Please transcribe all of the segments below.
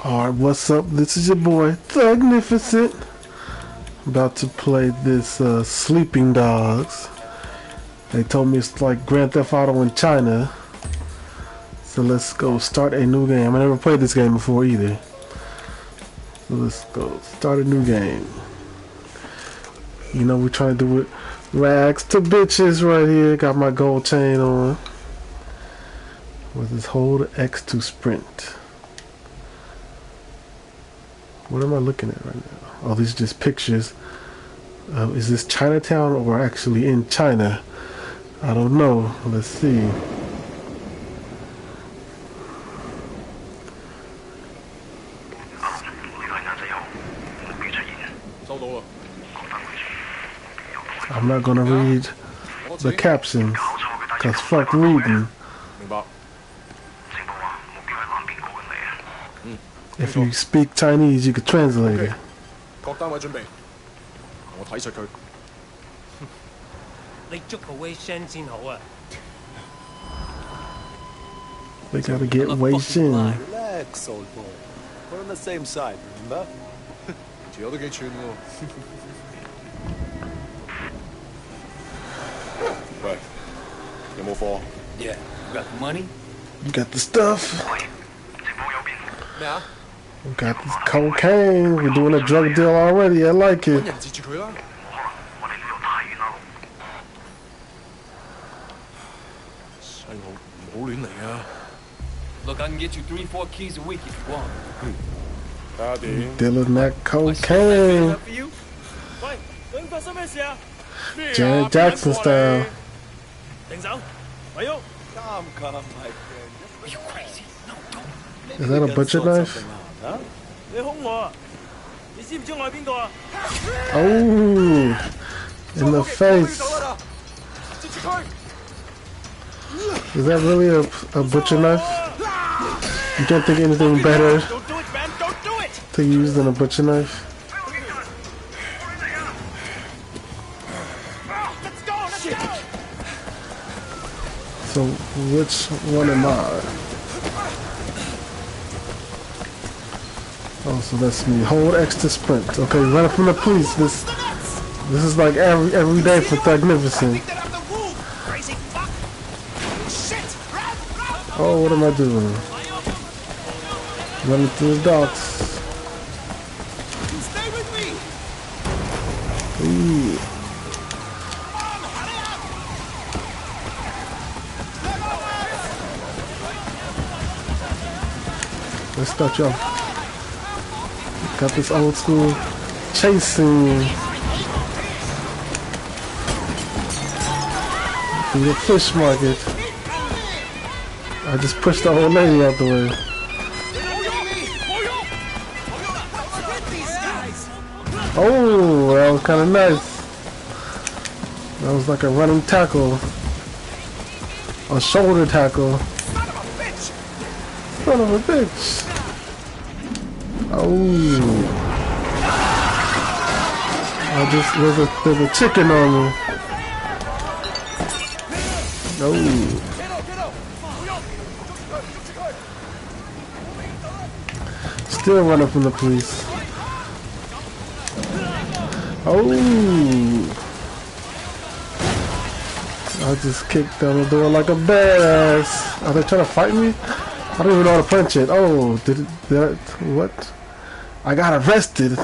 Alright, what's up? This is your boy, Thugnificent. About to play this Sleeping Dogs. They told me it's like Grand Theft Auto in China. So let's go start a new game. I never played this game before either. So let's go start a new game. You know, we're trying to do it rags to bitches right here. Got my gold chain on. With this hold X to sprint. What am I looking at right now? Oh, these are just pictures. Is this Chinatown or actually in China? I don't know. Let's see. I'm not gonna read the captions, cause fuck reading. If you speak Chinese, you could translate it. They gotta get Wei Shin. Relax, old boy. We're on the same side, remember? Yeah, you got the money? You got the stuff. We got this cocaine. We're doing a drug deal already. I like it. Look, I can get you 3-4 keys a week if you want. Dealing that cocaine. Janet Jackson style. Calm, my friend. Are you crazy? No, don't. Is that a butcher knife? Oh, in the face. Is that really a butcher knife? You can't think of anything better to use than a butcher knife? So, which one am I? Oh, so that's me. Hold X to sprint. Okay, running from the police. This is like every day for Thugnificent. Oh, what am I doing? Running through the docks. Ooh. Let's start you off. Got this old school chasing through the fish market. I just pushed the old lady out the way. Oh, that was kind of nice. That was like a running tackle. A shoulder tackle. Son of a bitch. Oh. There's a chicken on me. Oh. Still running from the police. Oh. I just kicked down the door like a badass. Are they trying to fight me? I don't even know how to punch it. Oh, what? I got arrested.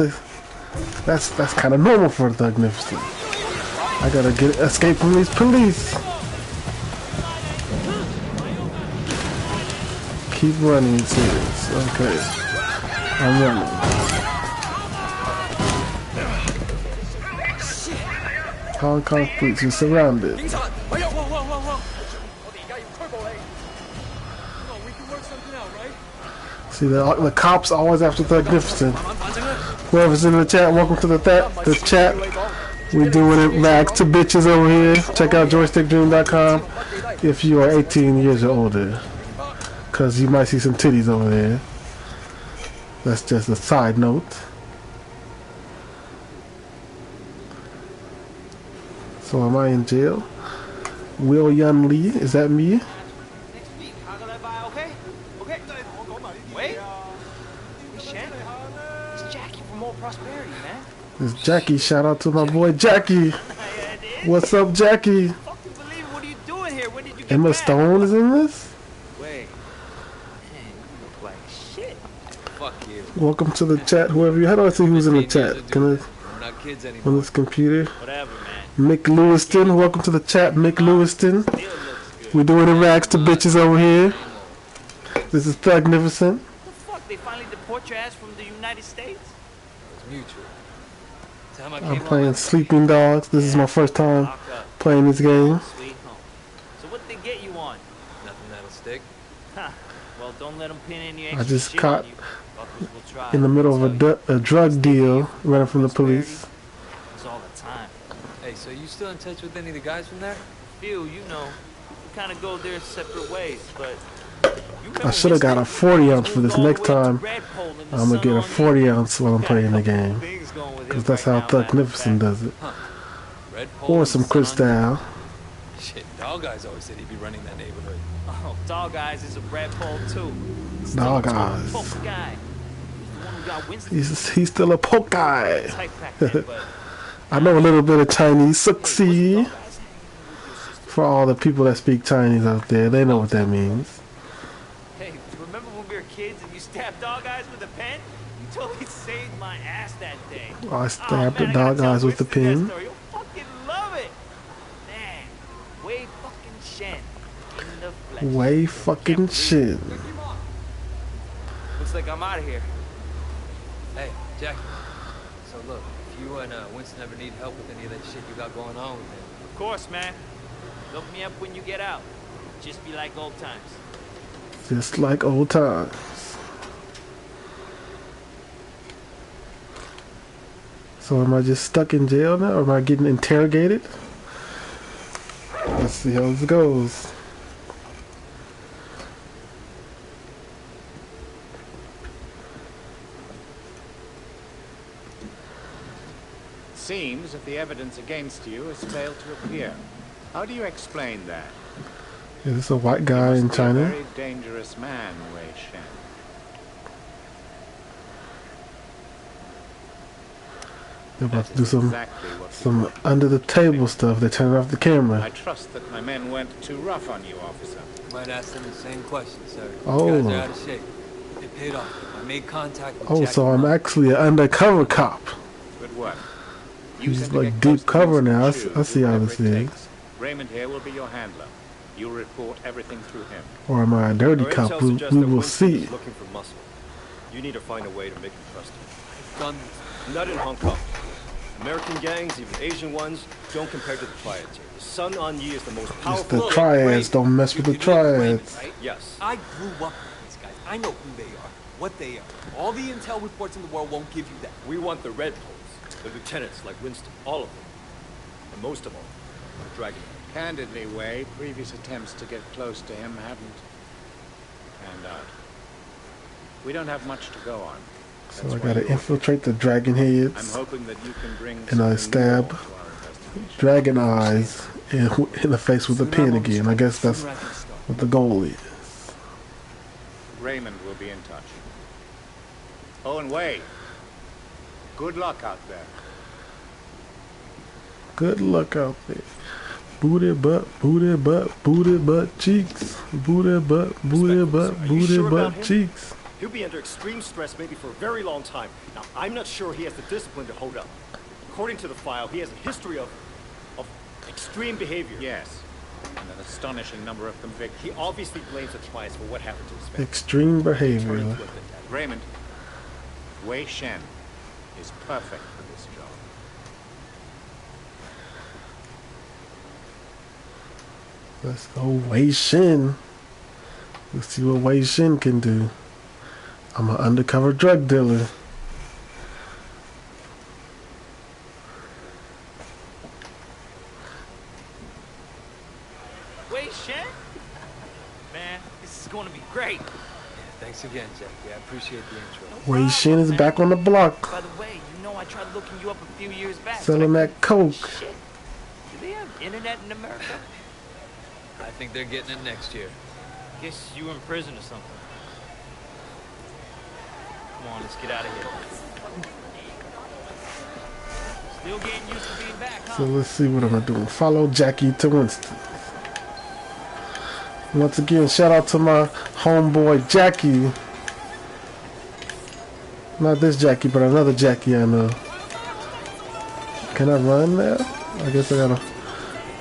That's kind of normal for Thugnificent. I gotta escape from these police. Keep running, serious. Okay, I'm running. Hong Kong police are surrounded. See, the cops always after Thugnificent. Whoever's in the chat, welcome to the chat. We're doing it rags to bitches over here. Check out JoystickDream.com if you are 18 years or older. Because you might see some titties over there. That's just a side note. So am I in jail? Will Yun Lee, is that me? Shen? It's Jackie from Old Prosperity, man. This Jackie. Shout out to my boy Jackie. What's up, Jackie? Fucking believe it. What are you doing here? When did you get Emma back? Stone is in this. Wait. Man, you look like shit. Fuck you. Welcome to the chat, whoever you. How do I see who's in the chat? Can We're not kids I anymore. on this computer? Whatever, man. Mick Lewiston, welcome to the chat, Mick Lewiston. Still looks good. We're doing the rags to bitches over here. This is Thugnificent. What the fuck? They finally deport your ass from the United States? It was mutual. Time I I'm came playing home, Sleeping Dogs. This is my first time lock up. playing this game. Sweet home. So what they get you on? Nothing that'll stick. Huh. Well, don't let them pin any extra just shit caught on you. Fuckers will try. In the middle of a drug deal, running from the police. It's all the time. Hey, so you still in touch with any of the guys from there? Few, you know. We kind of go their separate ways, but... I should have got a 40 ounce for this next time. I'm gonna get a 40 ounce while I'm playing the game. Because that's how Thugnificent does it. Or some Cristal. Shit, Dog Eyes always said he'd be running that neighborhood. Oh, Dog Eyes is a bread pole too. Dog Eyes. Poke guy. He's the one who got Winston. He's still a poke guy. Tight back then, but I know a little bit of Chinese. Succeed. For all the people that speak Chinese out there, they know what that means. hey, remember when we were kids and you stabbed Dog Eyes with a pen? You totally saved my ass that day. I stabbed the I Dog gotta tell Eyes with the Winston that pen. story. You'll fucking love it. Man, way fucking Shen in the flesh. Way fucking shit. Looks like I'm out of here. Hey, Jackie. So look, if you and Winston ever need help with any of that shit you got going on with him. Of course, man. Look me up when you get out. Just be like old times. Just like old times. So am I just stuck in jail now, or am I getting interrogated? Let's see how this goes. Seems that the evidence against you has failed to appear. How do you explain that? Is this a white guy You in must be a China? very dangerous man, Wei Shen. They're about to That do is some exactly what we under the table stuff. They're turning off the I camera. trust that my men weren't too rough on you, officer. Might ask them the same question, sir. Oh. You guys are out of shape. They paid off. I made contact with Oh, Jackie so I'm Mott. actually an undercover cop. Good work. He's send to like get deep close to cover now. Winston I see how whatever this it is. takes. Raymond here will be your handler. You'll report everything through him. Or am I a dirty Our cop? intel We suggests we that will Winston see. is looking for muscle. You need to find a way to make him trust you. Done. Not in Hong Kong. American gangs, even Asian ones, don't compare to the triads here. The Sun On Yi is the most It's powerful. the triads. Don't mess with the triads. Right? Yes. I grew up with these guys. I know who they are, what they are. All the intel reports in the world won't give you that. We want the red poles, the lieutenants like Winston, all of them. And most of all, the Dragon. Candidly, Wei, previous attempts to get close to him haven't panned out. We don't have much to go on. So That's I why gotta you're infiltrate the dragon here. I'm heads hoping that you can bring and I something stab more to our investigation. dragon eyes in the face with a pin again. I guess that's Soon I can start. what the goal is. Raymond will be in touch. Oh, and Wei, good luck out there. Good luck out there. Booty butt, booty butt, booty butt cheeks. Booty butt, booty butt, Are you booty sure about butt him? cheeks. He'll be under extreme stress maybe for a very long time. Now, I'm not sure he has the discipline to hold up. According to the file, he has a history of extreme behavior. Yes, and an astonishing number of convictions. He obviously blames the triads for what happened to his family. Extreme Turning behavior. to a vendetta. Raymond, Wei Shen is perfect for this job. Let's go Wei Shin. Let's see what Wei Shin can do. I'm an undercover drug dealer. Wait, Shen? Man, this is going to be great. Yeah, thanks again, Jackie. I appreciate the intro. Wei Shin is back on the block. By the way, you know I tried looking you up a few years back. Selling but I that coke. Shit. Do they have internet in America? I think they're getting it next year. Guess you were in prison or something. Come on, let's get out of here. Still getting used to being back, huh? So let's see what I'm doing. Follow Jackie to Winston. Once again, shout out to my homeboy Jackie. Not this Jackie, but another Jackie I know. Can I run there? I guess I gotta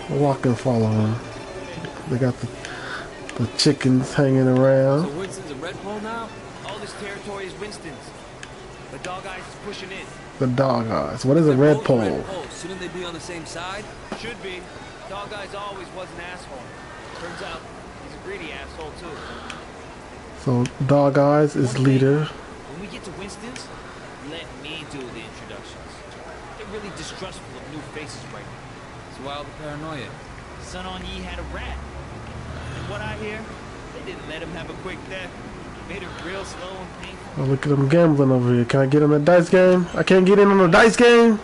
walk and follow him. They got the chickens hanging around. So Winston's a red pole now? All this territory is Winston's. The dog eyes is pushing in. The dog eyes. What is a red pole? Shouldn't they be on the same side? Should be. Dog eyes always was an asshole. Turns out he's a greedy asshole too. So Dog Eyes is leader. When we get to Winston's, let me do the introductions. They're really distrustful of new faces right now. So why all the paranoia? Sun On Yee had a rat. And what I hear, they didn't let him have a quick death. Made it real slow and painful. Oh, look at them gambling over here. Can I get in the dice game? I can't get in on the dice game.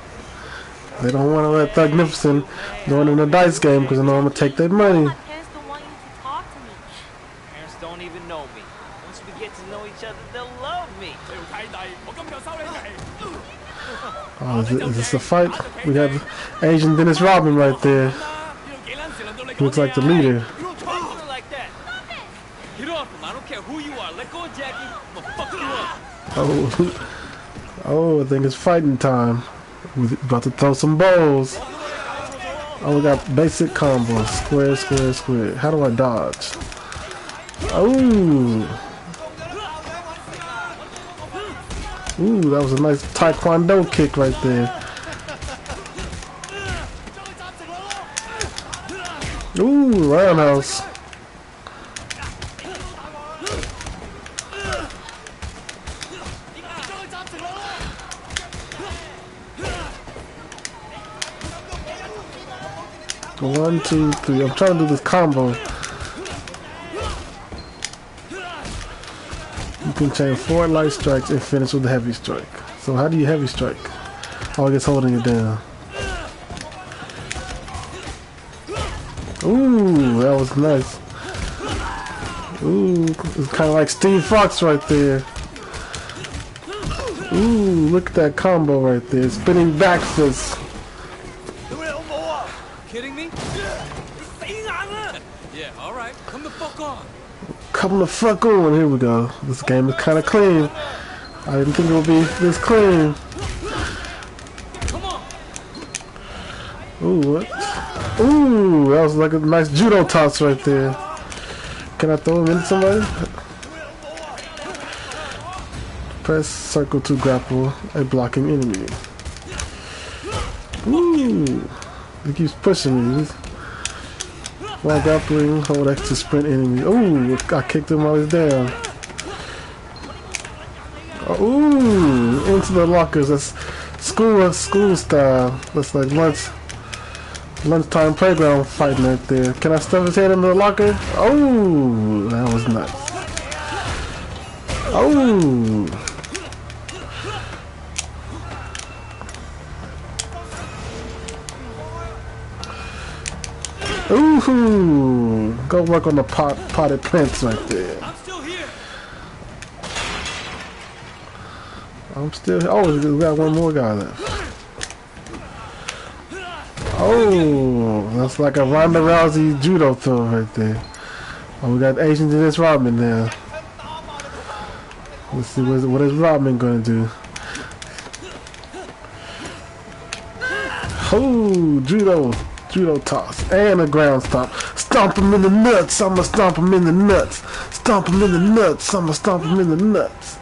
They don't want to let Thugnificent join in the dice game because they know I'm going to take their money. My parents don't want you to talk to me. Parents don't even know me. Once we get to know each other, they'll love me. Oh, is this a fight? We got Asian Dennis Rodman right there. Looks like the leader. Like that. Get off him. I don't care who you are. Let go of Jackie. I'm gonna fuck you up. Oh, I think it's fighting time. We're about to throw some balls. Oh, we got basic combos. Square, square, square. How do I dodge? Oh. Ooh, that was a nice taekwondo kick right there. Ooh, roundhouse. One, two, three. I'm trying to do this combo. You can chain 4 light strikes and finish with the heavy strike. So how do you heavy strike? Oh, I guess holding it down. Ooh, that was nice. Ooh, it's kind of like Steve Fox right there. Ooh, look at that combo right there. Spinning back fist. Kidding me? Yeah, alright. Come the fuck on. Come the fuck on. Here we go. This game is kind of clean. I didn't think it would be this clean. Come on. Ooh, what? Ooh, that was like a nice judo toss right there. Can I throw him into somebody? Press circle to grapple a blocking enemy. Ooh, he keeps pushing me. While grappling, hold X to sprint enemy. Ooh, I kicked him while he's down. Ooh, into the lockers. That's school style. That's like lunchtime playground fighting right there. Can I stuff his head into the locker? Oh, that was nice. Oh. Ooh, go work on the potted plants right there. I'm still here. I'm still here. Oh, we got one more guy left. Oh, that's like a Ronda Rousey judo throw right there. Oh, we got Asian Dennis Rodman now. Let's see what is Rodman gonna do. Oh, judo toss and a ground stomp. Stomp him in the nuts. I'ma stomp him in the nuts. Stomp him in the nuts. I'ma stomp him in the nuts.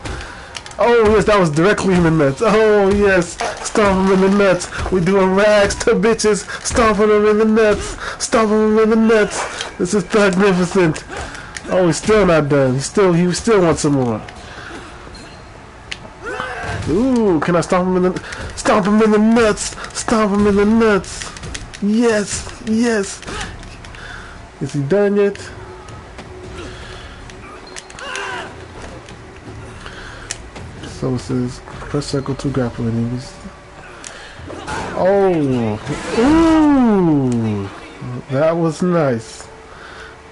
Oh yes, that was directly in the nuts. Oh yes, stomp him in the nuts. We doing rags to bitches. Stomping them in the nuts. Stomping them in the nuts. This is Thugnificent. Oh, he's still not done. He still wants some more. Ooh, can I stomp him in the nuts? Stomp him in the nuts. Yes, yes. Is he done yet? So it says press circle to grapple enemies. Oh, ooh, that was nice.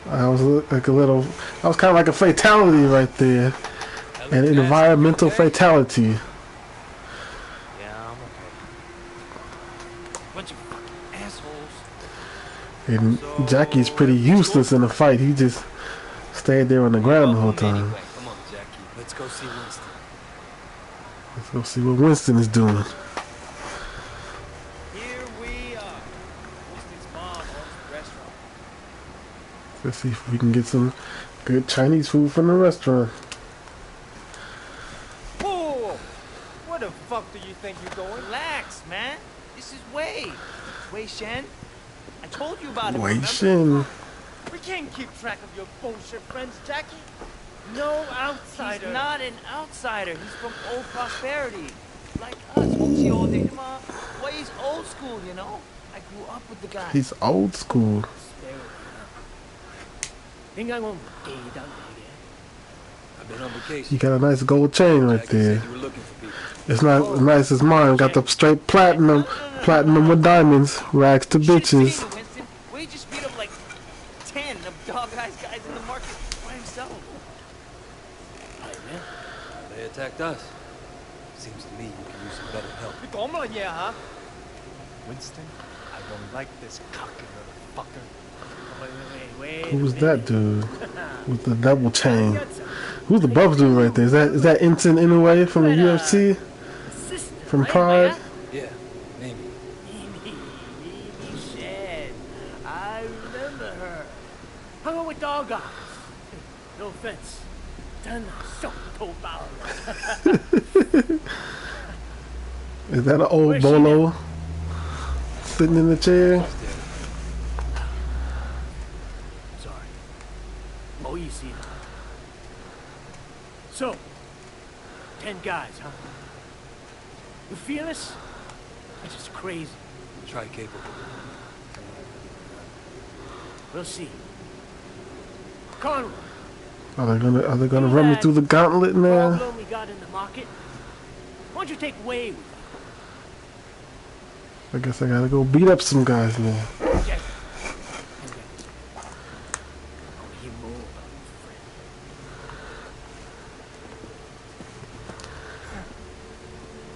I was like that was kind of like a fatality right there. An environmental fatality. Yeah, I'm okay. Bunch of fucking assholes. And Jackie's pretty useless in the fight. He just stayed there on the ground the whole time. Anyway, come on, Jackie. Let's go see Winston. Let's go see what Winston is doing. Here we are. Winston's mom owns the restaurant. Let's see if we can get some good Chinese food from the restaurant. Whoa! Where the fuck do you think you're going? Relax, man. This is Wei. Wei Shen. I told you about him. Wei remember? Shen. We can't keep track of your bullshit friends, Jackie. No outsider. He's not an outsider. He's from old prosperity. Like us. Wei's old school, you know? I grew up with the guy. He's old school. I've been on vacation. He got a nice gold chain right Jackie there. said you were looking for people. It's not as nice as mine. Got the straight platinum. Platinum with diamonds. Rags to bitches. Winston. Wei just beat up like 10 of Dog Eyes guys in the market by himself. They attacked us. Seems to me you can use some better help. You講乜嘢嚇? Winston, I don't like this cocky little fucker. Wait. Who's that dude with the double chain? Who's the buff dude right there? Is that Ensign Inoue from the UFC? From Pride? Yeah, maybe. Mimi Shen. I remember her. Hung out with Dog Eyes. No offense. 真係熟到爆. Is that an old bolo sitting in the chair? Sorry. 唔好意思. So, 10 guys, huh? You feel this? It's just crazy. Try capable. We'll see. Conroy. Are they gonna run me through the gauntlet now? Problem we got in the market. Why don't you take Wei with you? I guess I gotta go beat up some guys now. Jack. I want to hear more about your friend.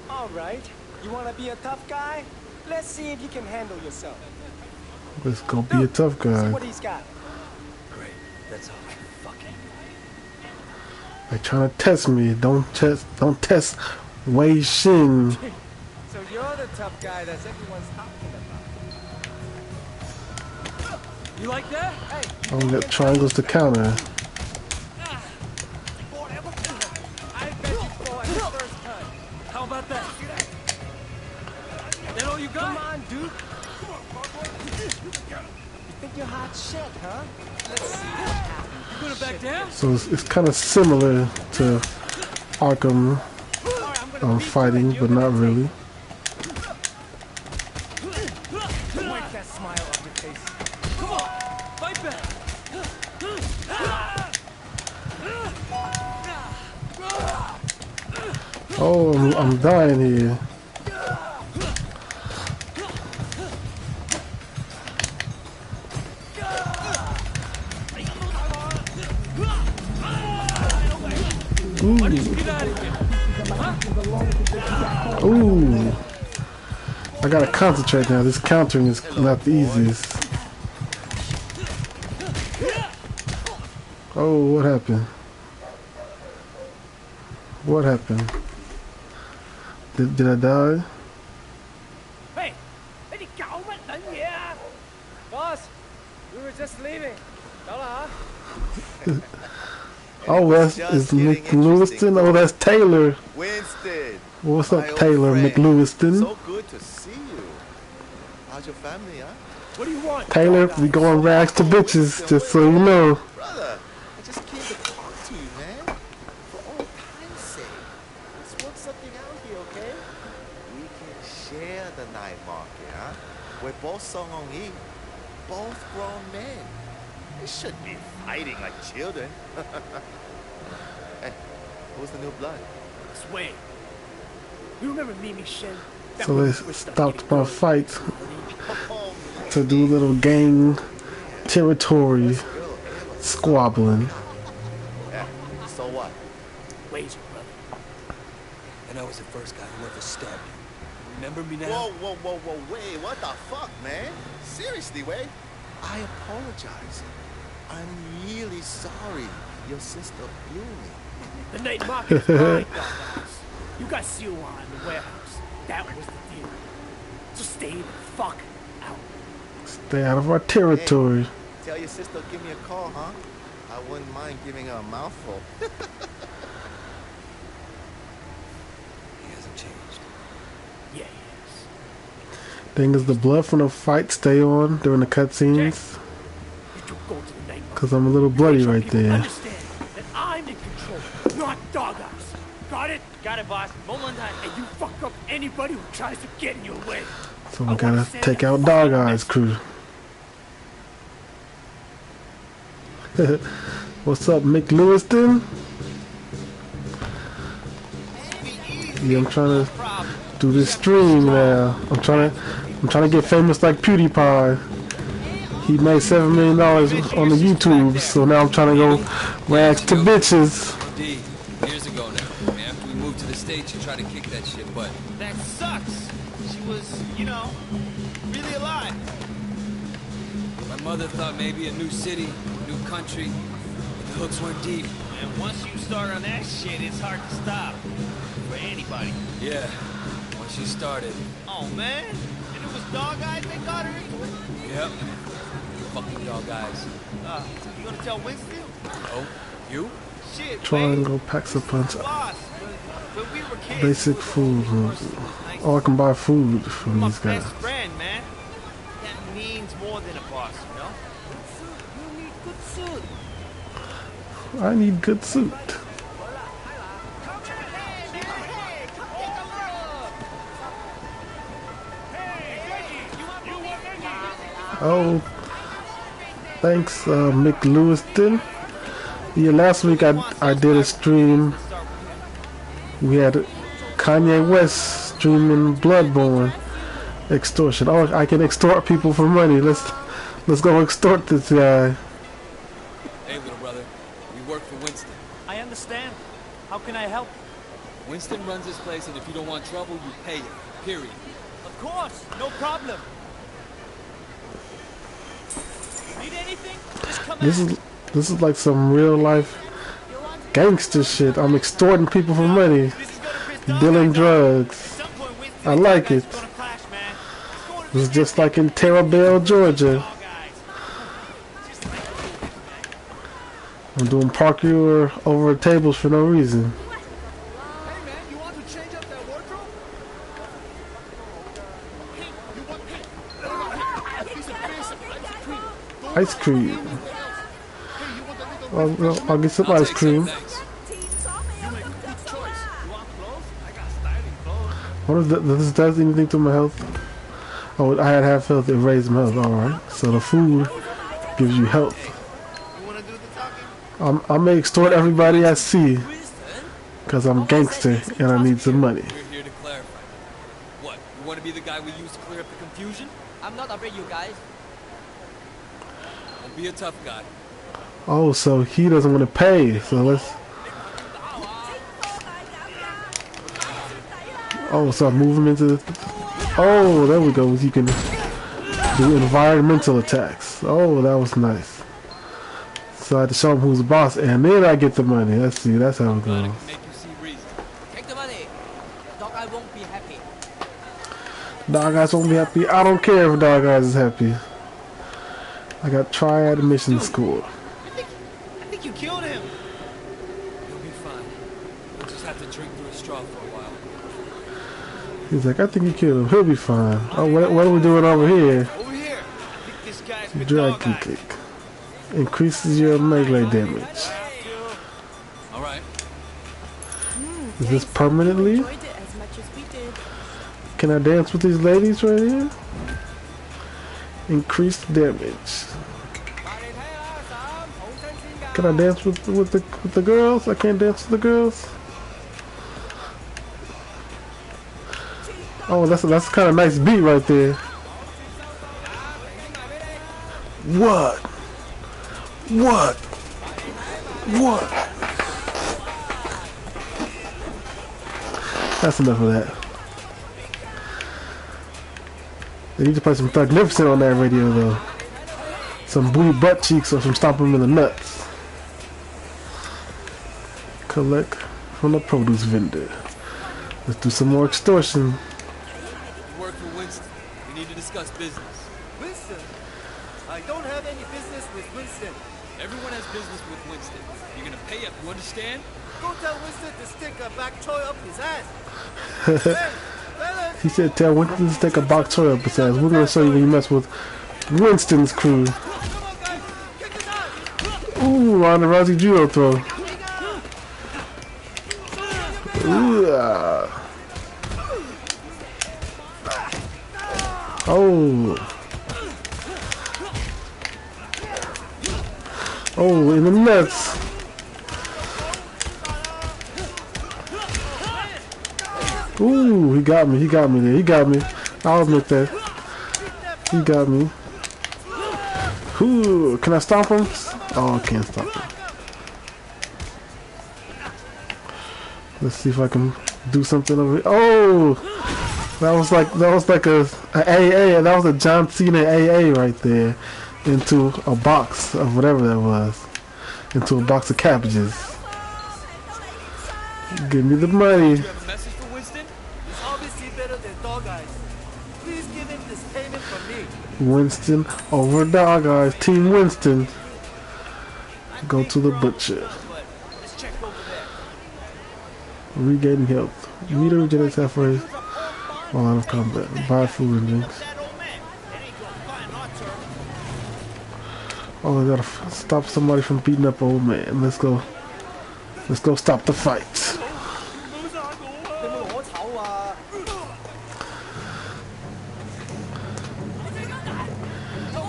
All right. You want to be a tough guy? Let's see if you can handle yourself. Let's go be a tough See guy. what he's got. Great. That's all. Fucking. They trying to test me. Don't test Wei Shen. So you're the tough guy that everyone's talking about. You like that? Hey. Oh, we got triangles to counter. I bet you throw it the first time. How about that? That all you got? Come on, dude. You think you're hot shit, huh? Let's see what happens. You gonna back down? So it's kind of similar to Arkham fighting, but not really. Wipe that smile off your face. Come on, fight back. Oh, I'm dying here. Why did you get out of here? Ooh. I gotta concentrate now. This countering is not the easiest. Oh, what happened? What happened? Did I die? Hey! Hey, you搞乜撚嘢啊? Boss, we were just leaving. Huh? Oh, that's is McLewiston. Oh, that's Taylor. Winston. What's My up, old Taylor friend. McLewiston? So good to see you. How's your family, huh? What do you want? Taylor, we going rags to bitches, just so you know. Brother, I just came to talk to you, man. For all time's sake. Let's work something out here, okay? We can share the night market, huh? We're both Song Hong-yi, both grown men. We shouldn't be fighting like children. Hey, who's the new blood? It's Wei. You remember Mimi Shen? That So one they who was stuck stopped getting my girls. fight Oh, to do little gang territory girl, squabbling. yeah. So what? Wei's a And I was the first guy who ever stabbed you. Remember me now? Whoa, wait, what the fuck, man? Seriously, Wade? I apologize. I'm really sorry. Your sister blew me. The night market is mine, dumbass. You got COI in the warehouse. That was the deal. So stay the fuck out. Stay out of our territory. Hey, tell your sister give me a call, huh? I wouldn't mind giving her a mouthful. He hasn't changed. Yeah, he is. Thing is, the blood from the fight stay on during the cutscenes. You two go to the night market. Cause I'm a little bloody right there. Understand that I'm in control, not Dog Eyes. Got it? Got it, boss. Moment time. And you fuck up anybody who tries to get in your way. So we gotta take out Dog Eyes crew. What's up, Mick Lewiston? Yeah, I'm trying to do this stream now. I'm trying to get famous like PewDiePie. He made $7 million on the YouTube, so now I'm trying to go rags to bitches. D, years ago now. After we moved to the States, she tried to kick that shit, but That sucks. She was, you know, really alive. my mother thought maybe a new city, new country, but the hooks weren't deep. And once you start on that shit, it's hard to stop. For anybody. Yeah, once she started. Oh, man. And it was Dog Eyes that got her into it? Yep. Fucking Dog Eyes. You gonna tell Winston? Oh, you? Shit, Triangle packs a punch. boss. When we were kids, Basic food. Oh, I can buy food from my these guys. best friend, man. That means more than a boss, you know? You need good suit. I need good suit. Oh, thanks, Mick Lewiston. Yeah, last week I did a stream. We had Kanye West streaming Bloodborne extortion. Oh, I can extort people for money. Let's go extort this guy. Hey, little brother. We work for Winston. I understand. How can I help? Winston runs this place, and if you don't want trouble, you pay it. Period. Of course, no problem. Need anything? Just come This is like some real life gangster shit. I'm extorting people for money, dealing drugs. I like it. It's just like in Terabelle, Georgia. I'm doing parkour over tables for no reason. Hey, man, you want to change up that wardrobe? Ice cream. I'll get some ice cream. What if this does anything to my health? Oh, I had half health. It raised my health. All right. So the food gives you health. You want to do the talking? I may extort everybody I see, cause I'm gangster and I need some money. We're here to clarify. What? You want to be the guy we use to clear up the confusion? I'm not afraid, you guys. Don't be a tough guy. Oh, so he doesn't want to pay. So let's. Oh, so I'm moving into. Oh, there we go. You can do environmental attacks. Oh, that was nice. So I had to show him who's the boss, and then I get the money. Let's see. That's how it Glad I goes. can make you see reason. Take the money. Dog, I won't be happy. Dog Eyes won't be happy. I don't care if Dog Eyes is happy. I got triad mission score. I think you killed him. You'll be fine. You'll just have to drink through a straw for a while. He's like, I think you killed him. He'll be fine. Oh, what are we doing over here? Over here. I think this guy's with Dragon Dog Eyes. kick. Increases your melee damage. All right. Is this permanently? Enjoyed it as much as we did. Can I dance with these ladies right here? Increased damage. Can I dance with the girls? I can't dance with the girls. Oh, that's kind of nice beat right there. What? What? What? That's enough of that. They need to play some Thugnificent on that radio though. Some booty butt cheeks or some stomp 'em in the nuts. Collect from the produce vendor. Let's do some more extortion. You work for Winston. We need to discuss business. Winston? I don't have any business with Winston. Everyone has business with Winston. You're gonna pay up, you understand? Go tell Winston to stick a bak choy up his ass. Hey, fellas! He said tell Winston to stick a box toy up his ass. We're gonna show you when you mess with Winston's crew. Come on, guys! Kick his ass! Ooh, on the Rousey judo throw. Ooh, oh. Oh, in the nuts. Ooh, he got me there. He got me. I'll admit that. He got me. Ooh, can I stop him? Oh, I can't stop him. Let's see if I can do something over here. Oh, that was like a AA. That was a John Cena AA right there. Into a box of whatever that was. Into a box of cabbages. Give me the money. Do you have a message for Winston? He's obviously better than Dog Eyes. Please give him this payment from me. Winston over Dog Eyes. Team Winston. Go to the butcher. Let's check over there. Regaining health. Meet or regenerates halfway while out of combat. Buy food and drinks. Oh, I gotta stop somebody from beating up old man. Let's go. Let's go stop the fight.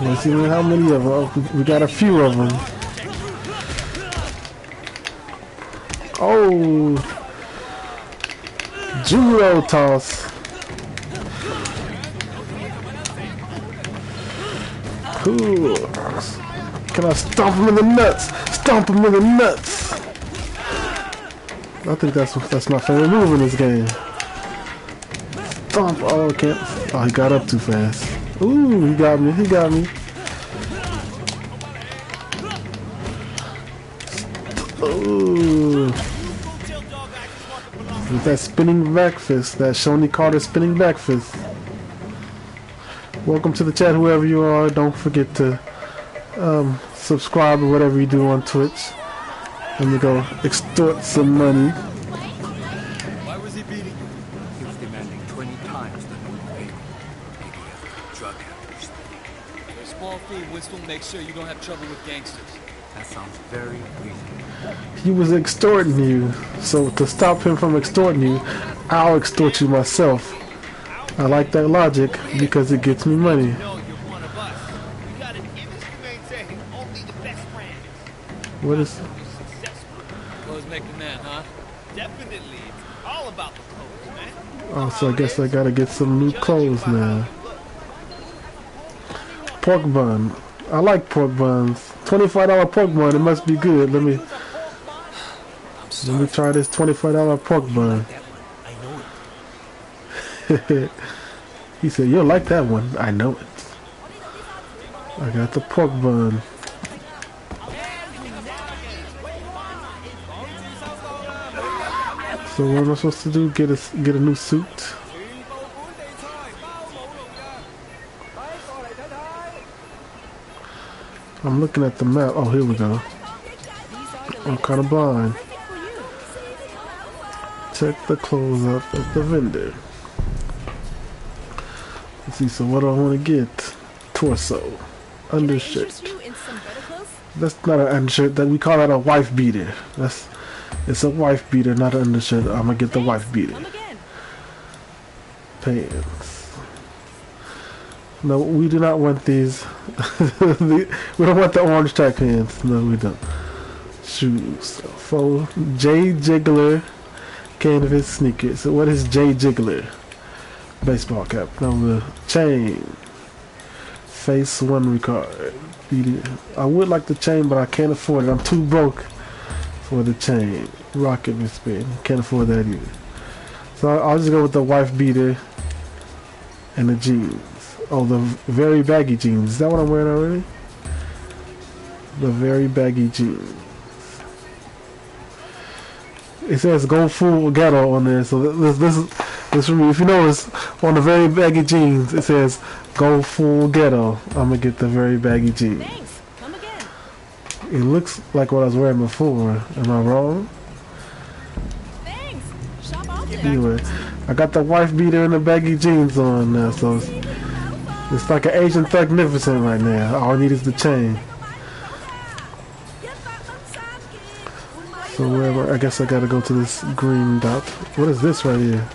Let's see how many of them. Oh, we got a few of them. Oh, judo toss. Cool. Can I stomp him in the nuts? Stomp him in the nuts. I think that's my favorite move in this game. Stomp. Oh, I can't. Oh, he got up too fast. Ooh, he got me. He got me. Ooh. With that spinning back fist, that Shoney Carter spinning back fist. Welcome to the chat, whoever you are. Don't forget to subscribe or whatever you do on Twitch. Let me go extort some money. Why was he beating you? He was demanding 20 times the minimum payment. Drug habits. For a small fee, Winston will make sure you don't have trouble with gangsters. That sounds very reasonable. He was extorting you, so to stop him from extorting you, I'll extort you myself. I like that logic because it gets me money. What is? Clothes make the man, huh? Definitely. It's all about the clothes, man. Oh, so I guess I gotta get some new clothes now. Pork bun. I like pork buns. $25 pork bun. It must be good. Let me try this $25 pork bun. He said, "You'll like that one." I know it. I got the pork bun. So what am I supposed to do? Get a new suit? I'm looking at the map. Oh, here we go. I'm kind of blind. Check the clothes up at the vendor. Let's see, so what do I want to get? Torso. Undershirt. That's not an undershirt. That we call that a wife beater. It's a wife beater, not an undershirt. I'm gonna get the wife beater. Pants. No, we do not want these. We don't want the orange track pants. No, we don't. Shoes. Faux J Jiggler canvas sneakers. So what is J Jiggler? Baseball cap. Number chain. Face 1 recard. I would like the chain, but I can't afford it. I'm too broke for the chain. Rocket wristband. Can't afford that either. So I'll just go with the wife beater and the jeans. Oh, the very baggy jeans. Is that what I'm wearing already? The very baggy jeans. It says "Go Full Ghetto" on there, so this for me. If you notice, on the very baggy jeans, it says "Go Full Ghetto." I'm gonna get the very baggy jeans. Thanks. Come again. It looks like what I was wearing before. Am I wrong? Thanks. Shop often. Anyway, I got the wife beater and the baggy jeans on now, so it's like an Asian Thugnificent right now. All I need is the chain. So wherever, I guess I gotta go to this green dot. What is this right here?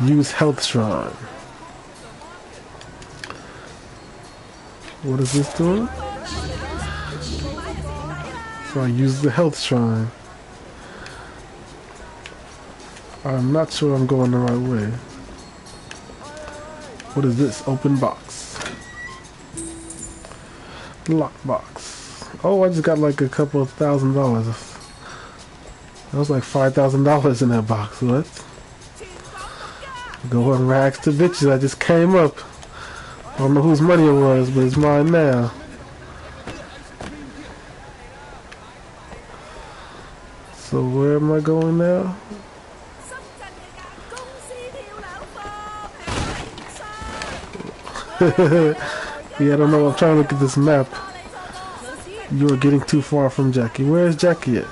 Use health shrine. What is this doing? So I use the health shrine. I'm not sure I'm going the right way. What is this? Open box. Lock box. Oh, I just got like a couple of $1,000. That was like $5,000 in that box. What? Go and rags to bitches. I just came up. I don't know whose money it was, but it's mine now. So where am I going now? Yeah, I don't know. I'm trying to look at this map. You are getting too far from Jackie. Where is Jackie at?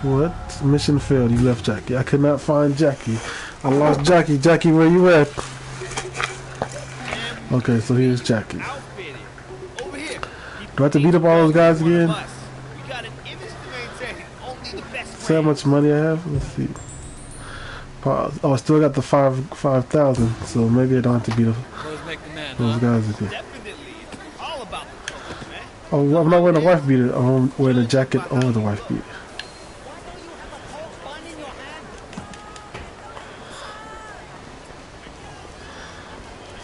What? Mission failed. You left Jackie. I could not find Jackie. I lost Jackie. Jackie, where you at? Okay, so here's Jackie. Do I have to beat up all those guys again? See how much money I have? Let's see. Pause. Oh, I still got the 5,000, so maybe I don't have to beat up those guys again. Oh, well, I'm not wearing a wife beater. I'm wearing a jacket over the wife beater.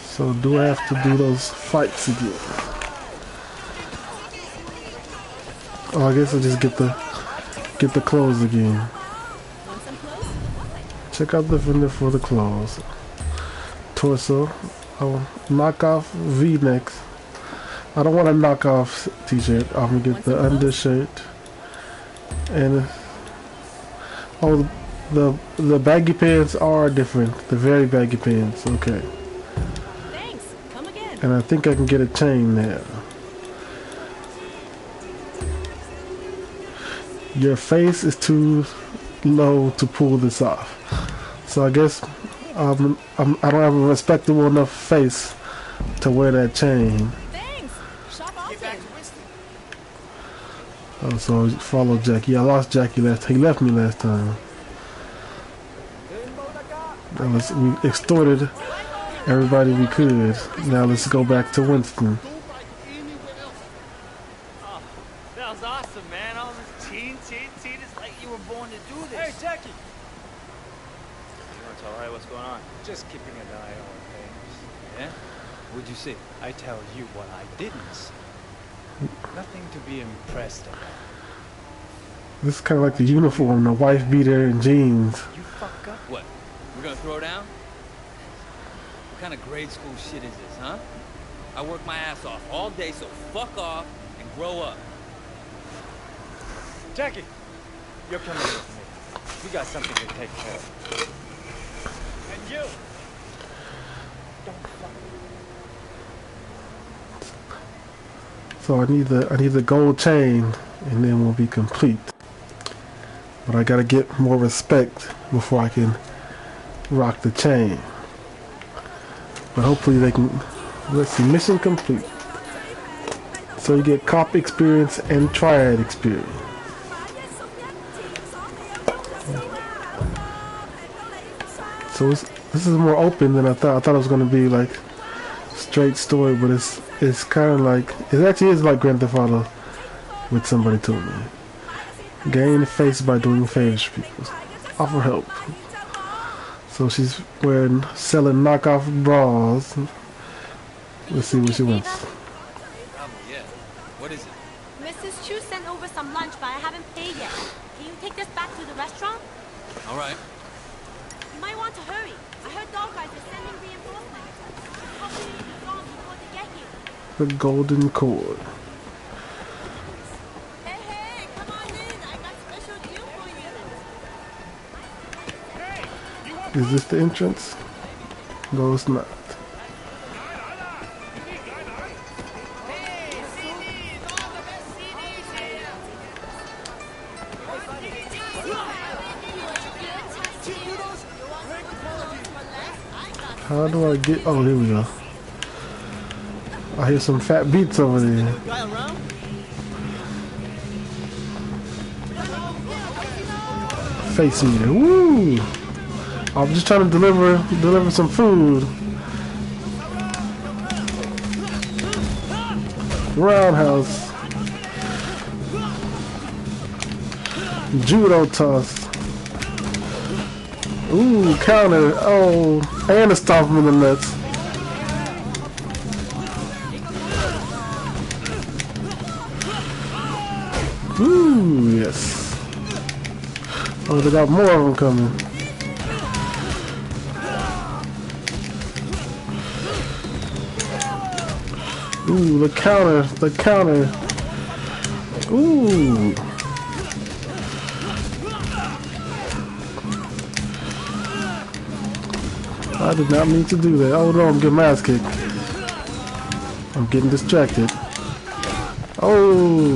So do I have to do those fights again? Oh, I guess I'll just get the clothes again. Check out the vendor for the clothes. Torso. Oh, knockoff V-necks. I don't want a knockoff t-shirt. I'm gonna get the undershirt. And oh, the baggy pants are different. The very baggy pants. Okay. And I think I can get a chain there. Your face is too low to pull this off. So I guess I don't have a respectable enough face to wear that chain. Oh, so follow Jackie. I lost Jackie last time. He left me last time. We extorted everybody we could. Now let's go back to Winston. Oh, that was awesome, man. All this teen. It's like you were born to do this. Hey, Jackie! It's alright, what's going on? Just keeping an eye on things. Yeah? What'd you see? I tell you what I didn't see. Nothing to be impressed about. This is kind of like the uniform, the wife beater and jeans. You fuck up. What? We're gonna throw down? What kind of grade school shit is this, huh? I work my ass off all day, so fuck off and grow up. Jackie, you're coming with me. We got something to take care of. And you! Don't fuck. So I need the gold chain, and then we'll be complete. But I gotta get more respect before I can rock the chain. But hopefully they can. Let's see, mission complete. So you get cop experience and triad experience. So this is more open than I thought. I thought it was gonna be like straight story, but it's kind of like, it actually is like Grand Theft Auto with somebody to me. Gain face by doing favors for people. Offer help. So she's selling knockoff bras. Let's see what she wants. Yeah. What is it? Mrs. Chu sent over some lunch, but I haven't paid yet. Can you take this back to the restaurant? All right. You might want to hurry. I heard dog guys are sending reinforcements. It's probably gone before they get here. The golden cord. Hey, hey, come on in. I got a special deal for you. Is this the entrance? No, it's not. How do I get... Oh, here we go. I hear some fat beats over there. Face meter. Woo! I'm just trying to deliver some food. Roundhouse. Judo toss. Ooh, counter. Oh, and a stomp him in the nuts. Ooh, yes. Oh, they got more of them coming. Ooh, the counter. Ooh. I did not mean to do that. Oh no, I'm getting my ass kicked. I'm getting distracted. Oh.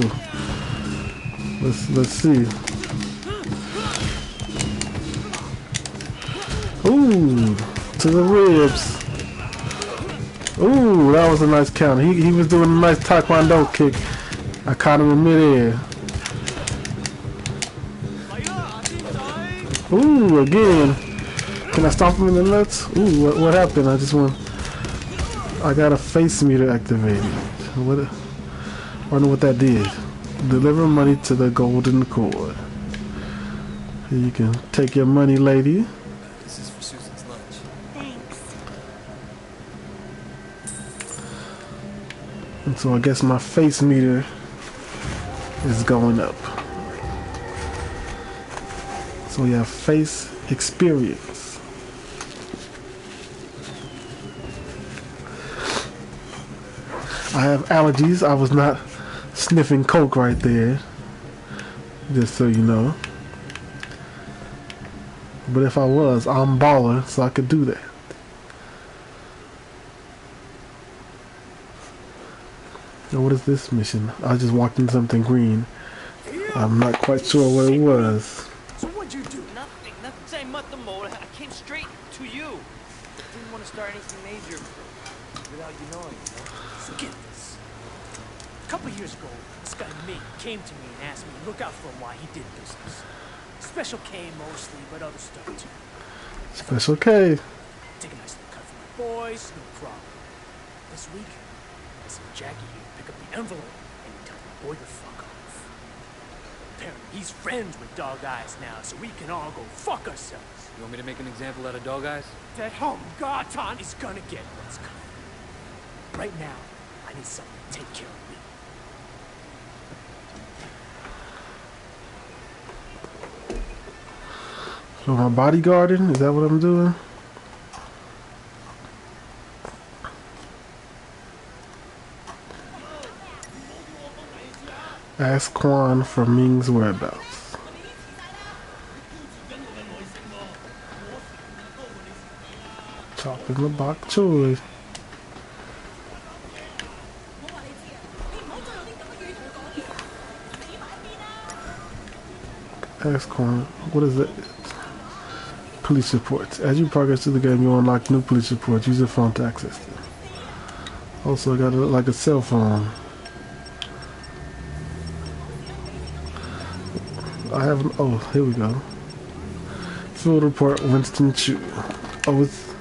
Let's see. Ooh, to the ribs. Ooh, that was a nice counter. He was doing a nice taekwondo kick. I caught him in midair. Ooh, again. Can I stomp him in the nuts? Ooh, what happened? I got a face meter activated. Wonder what that did. Deliver money to the golden cord. Here you can take your money, lady. This is for Susan's lunch. Thanks. And so I guess my face meter is going up. So we have face experience. I have allergies. I was not sniffing coke right there, just so you know. But if I was, I'm baller, so I could do that. Now what is this mission? I just walked into something green. I'm not quite sure what it was. So what'd you do? Nothing. Say nothing more. I came straight to you. Didn't want to start anything major without you knowing. So get this. A couple years ago, this guy Ming came to me and asked me to look out for him while he did business. Special K mostly, but other stuff too. Special K. Take a nice little cut for my boys, no problem. This week, I seen Jackie here pick up the envelope and he told my boy to fuck off. Apparently, he's friends with Dog Eyes now, so we can all go fuck ourselves. You want me to make an example out of Dog Eyes? That home Garton is gonna get what's coming. Right now, I need someone to take care of me. So my bodyguarding, is that what I'm doing? Ask Quan for Ming's whereabouts. Chop in the bok choy. Ask Quan, what is it? Police reports. As you progress through the game, you'll unlock new police reports. Use your phone to access them. Also, I got like a cell phone. I have. Oh, here we go. Field report, Winston Chu. Oh, it's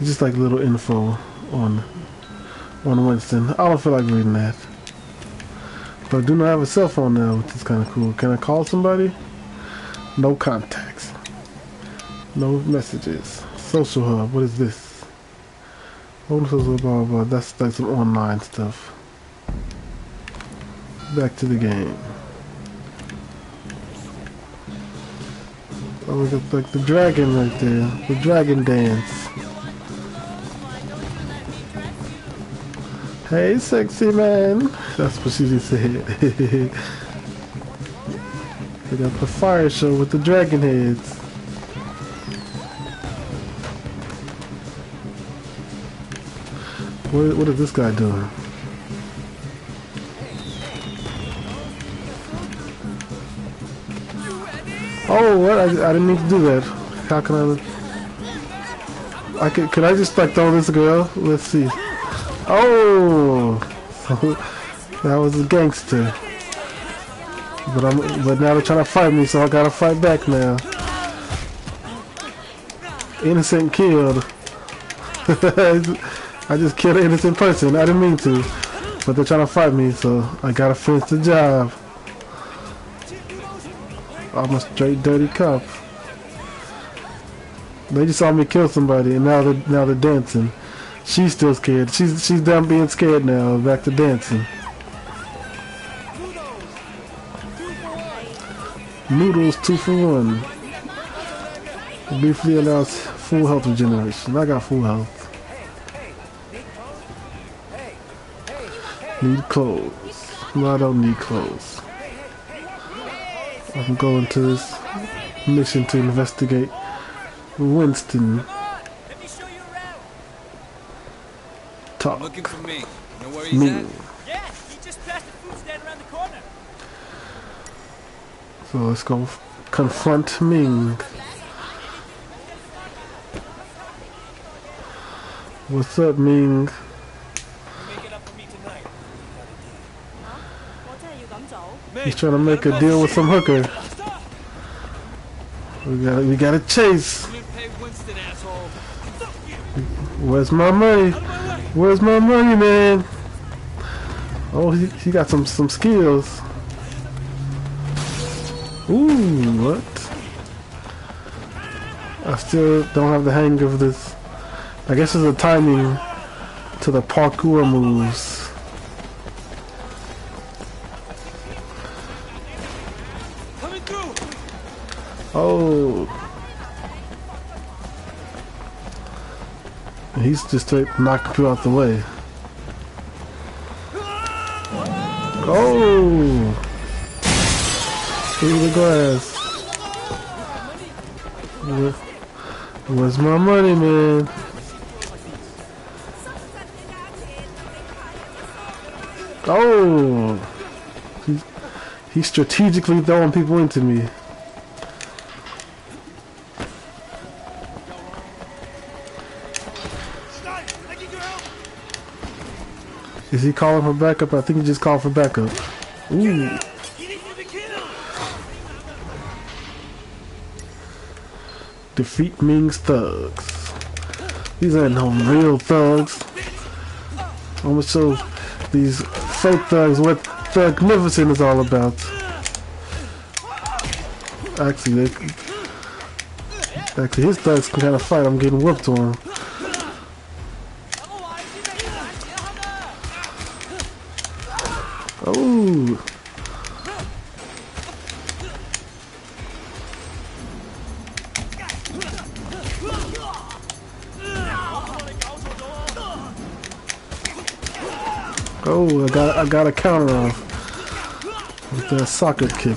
just like little info on Winston. I don't feel like reading that. But I do not have a cell phone now, which is kind of cool. Can I call somebody? No contacts. No messages. Social hub. What is this? Blah, blah, blah. That's like some online stuff. Back to the game. Oh, we got like the dragon right there. The dragon dance. Hey, sexy man. That's what she just said. They got the fire show with the dragon heads. What is this guy doing? Oh, what? I didn't need to do that. How can I could I just like throw this girl? Let's see. Oh, that was a gangster. But now they're trying to fight me, so I gotta fight back now. Innocent killed. I just killed an innocent person. I didn't mean to, but they're trying to fight me, so I gotta finish the job. I'm a straight dirty cop. They just saw me kill somebody, and now they're dancing. She's still scared. She's done being scared now. Back to dancing. Noodles 2 for 1. Briefly allows full health regeneration. I got full health. Need clothes. No, I don't need clothes. I'm going to this mission to investigate Winston. Talk. Looking for me. You know where he's at? Yeah, he just passed the food stand around the corner. So let's go confront Ming. What's up, Ming? Make it up for me tonight. He's trying to make a deal with some hooker. We gotta chase. Where's my money? Where's my money, man? Oh, he got some skills. Ooh, what? I still don't have the hang of this. I guess it's a timing to the parkour moves. Oh. He's just straight knocking people out the way. Oh! Through the glass. Where's my money, man? Oh! He's strategically throwing people into me. Is he calling for backup? I think he just called for backup. Ooh. Defeat Ming's thugs. These ain't no real thugs. I'm gonna show these fake thugs what Thugnificent is all about. Actually, his thugs can kind of fight. I'm getting whooped on. Oh. Oh, I got a counter off with that socket kick.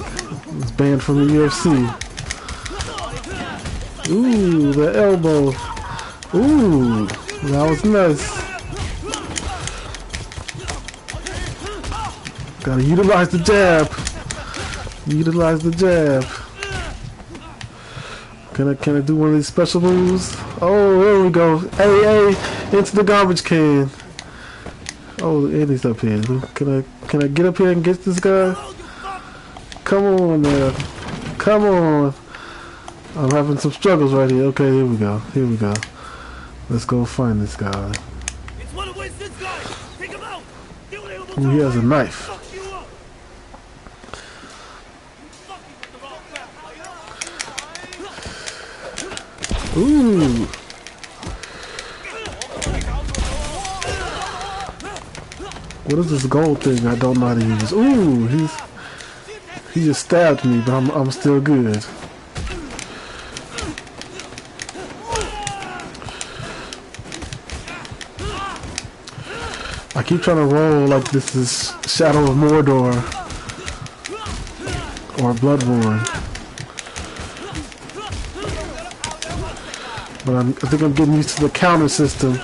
It's banned from the UFC. Ooh, the elbow. Ooh, that was nice. Gotta utilize the jab. Utilize the jab. Can I do one of these special moves? Oh, there we go. Hey, into the garbage can. Oh, Andy's up here. Can I get up here and get this guy? Come on, man. Come on. I'm having some struggles right here. Okay, here we go. Here we go. Let's go find this guy. Ooh, he has a knife. Ooh. What is this gold thing I don't know how to use? Ooh, he just stabbed me, but I'm still good. I keep trying to roll like this is Shadow of Mordor or Bloodborne. But I think I'm getting used to the counter system.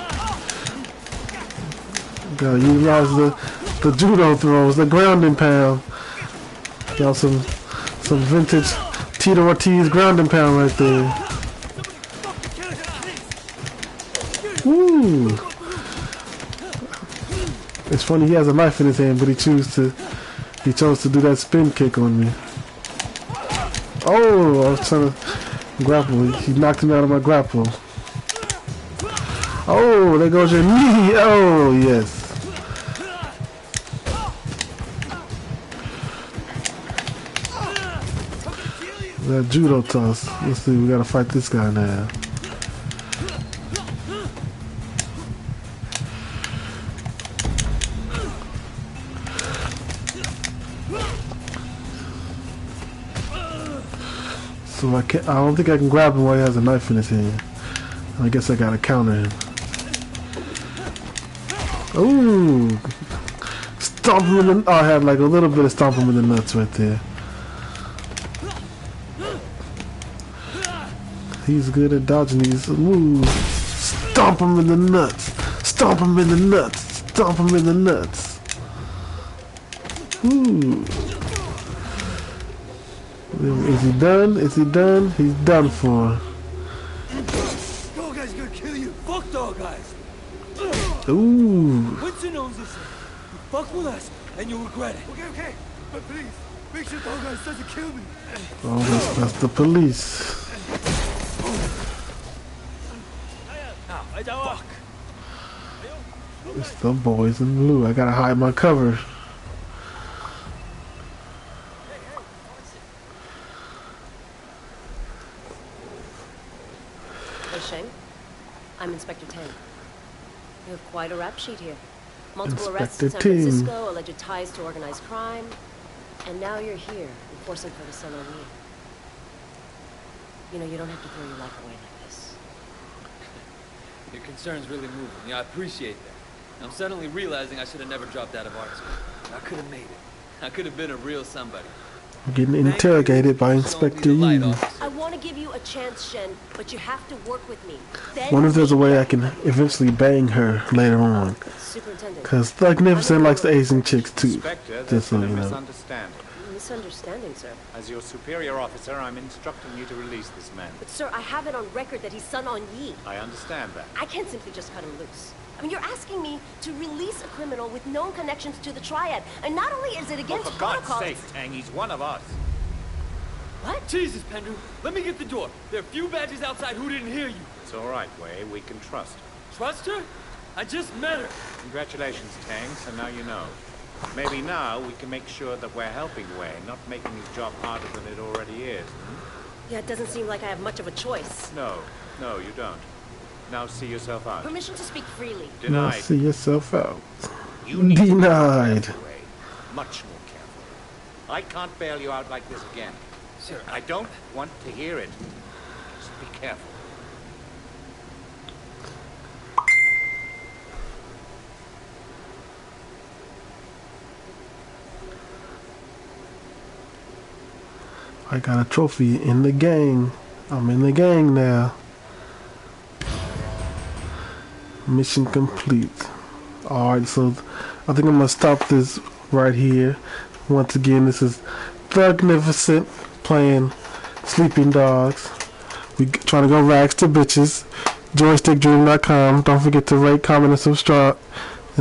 Gotta utilize the judo throws, the ground and pound. Got some vintage Tito Ortiz ground and pound right there. Woo! It's funny, he has a knife in his hand, but he chose to do that spin kick on me. Oh, I was trying to grapple. He knocked me out of my grapple. Oh, there goes your knee. Oh, yes. That judo toss. Let's see, we gotta fight this guy now. So I don't think I can grab him while he has a knife in his hand. I guess I gotta counter him. Ooh! Stomp him in the... Oh, I had like a little bit of stomp him in the nuts right there. He's good at dodging these. Ooh! Stomp him in the nuts! Stomp him in the nuts! Stomp him in the nuts! Ooh! Is he done? Is he done? He's done for. Dog guy's gonna kill you. Fuck dog guys. Ooh. Winston owns this thing. You fuck with us, and you'll regret it. Okay. But please, make sure dog guys doesn't kill me. Oh, that's the police. Fuck. It's the boys in blue. I gotta hide my cover. I'm Inspector Tang. You have quite a rap sheet here. Multiple arrests Inspector in San Ting. Francisco, alleged ties to organized crime, and now you're here, enforcing for the son on you. You know, you don't have to throw your life away like this. Your concern's really moving. Yeah, I appreciate that. I'm suddenly realizing I should have never dropped out of art school. I could have made it. I could have been a real somebody. I'm getting interrogated by Inspector Yi. I want to give you a chance, Shen, but you have to work with me. Wonder if there's a way I can eventually bang her later on. Because Thugnificent likes the Asian chicks too. Inspector, Just so there's you been a know. misunderstanding. Misunderstanding, sir. As your superior officer, I'm instructing you to release this man. But sir, I have it on record that he's son on Yi. I understand that. I can't simply just cut him loose. I mean, you're asking me to release a criminal with known connections to the Triad, and not only is it against For God's protocol... sake, Tang, he's one of us. What? Jesus, Pendrew, let me get the door. There are few badges outside who didn't hear you. It's all right, Wei. We can trust her. Trust her? I just met her. Congratulations, Tang, so now you know. Maybe now we can make sure that we're helping Wei, not making his job harder than it already is. Yeah, it doesn't seem like I have much of a choice. No, you don't. Now see yourself out. Permission to speak freely. Now Denied. see yourself out. You need to be Denied. careful, Wei. Much more careful. I can't bail you out like this again. Sir, I don't want to hear it. Just be careful. I got a trophy in the gang. I'm in the gang now. Mission complete. Alright, so I think I'm gonna stop this right here. Once again, this is Thugnificent playing Sleeping Dogs. We trying to go rags to bitches. JoystickDream.com. Don't forget to rate, comment, and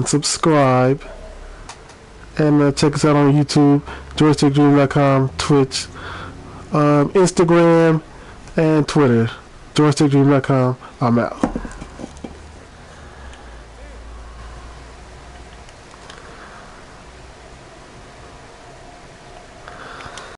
subscribe. And check us out on YouTube, JoystickDream.com, Twitch, Instagram, and Twitter. JoystickDream.com. I'm out.